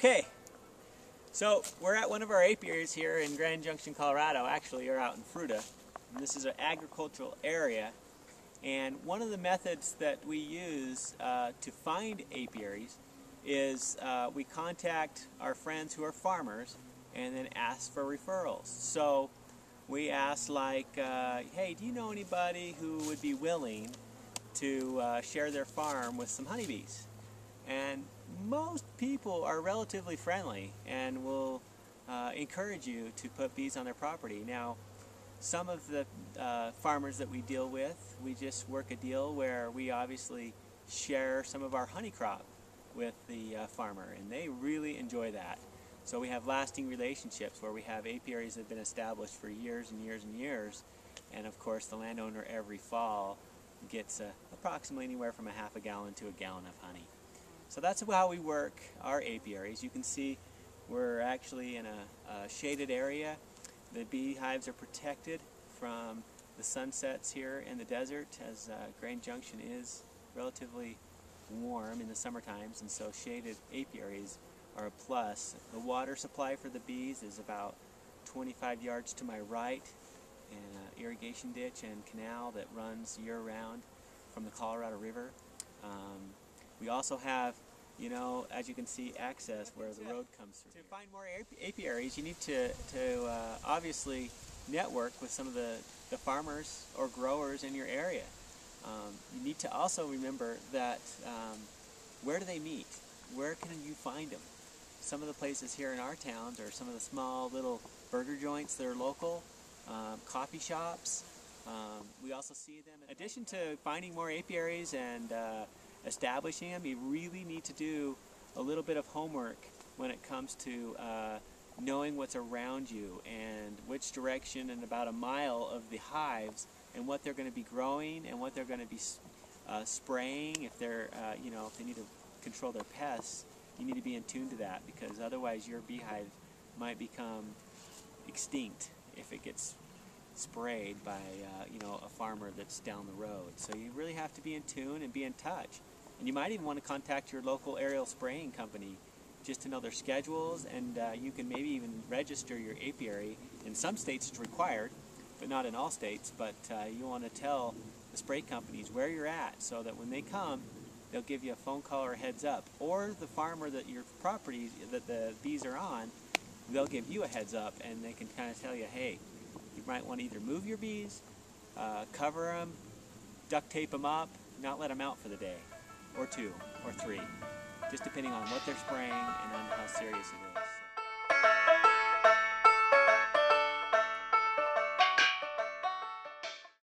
Okay, so we're at one of our apiaries here in Grand Junction, Colorado. Actually, you're out in Fruita. And this is an agricultural area. And one of the methods that we use to find apiaries is we contact our friends who are farmers and then ask for referrals. So we ask like, hey, do you know anybody who would be willing to share their farm with some honeybees? And most people are relatively friendly and will encourage you to put bees on their property. Now, some of the farmers that we deal with, we just work a deal where we obviously share some of our honey crop with the farmer, and they really enjoy that. So we have lasting relationships where we have apiaries that have been established for years and years and years, and of course the landowner every fall gets approximately anywhere from a half a gallon to a gallon of honey. So that's how we work our apiaries. You can see we're actually in a shaded area. The beehives are protected from the sunsets here in the desert, as Grand Junction is relatively warm in the summer times, and so shaded apiaries are a plus. The water supply for the bees is about 25 yards to my right in an irrigation ditch and canal that runs year-round from the Colorado River. We also have, you know, as you can see, access where the road comes through. To find more apiaries, you need to obviously network with some of the farmers or growers in your area. You need to also remember that where do they meet? Where can you find them? Some of the places here in our towns are some of the small little burger joints that are local, coffee shops. We also see them. In addition to finding more apiaries and establishing them, you really need to do a little bit of homework when it comes to knowing what's around you and which direction and about a mile of the hives and what they're going to be growing and what they're going to be spraying. If they're, you know, if they need to control their pests, you need to be in tune to that, because otherwise your beehive might become extinct if it gets sprayed by you know, a farmer that's down the road. So you really have to be in tune and be in touch. And you might even want to contact your local aerial spraying company just to know their schedules, and you can maybe even register your apiary. In some states it's required, but not in all states. But you want to tell the spray companies where you're at so that when they come, they'll give you a phone call or a heads up. Or the farmer that your property, that the bees are on, they'll give you a heads up, and they can kind of tell you, hey, you might want to either move your bees, cover them, duct tape them up, not let them out for the day, or 2 or 3, just depending on what they're spraying and on how serious it is.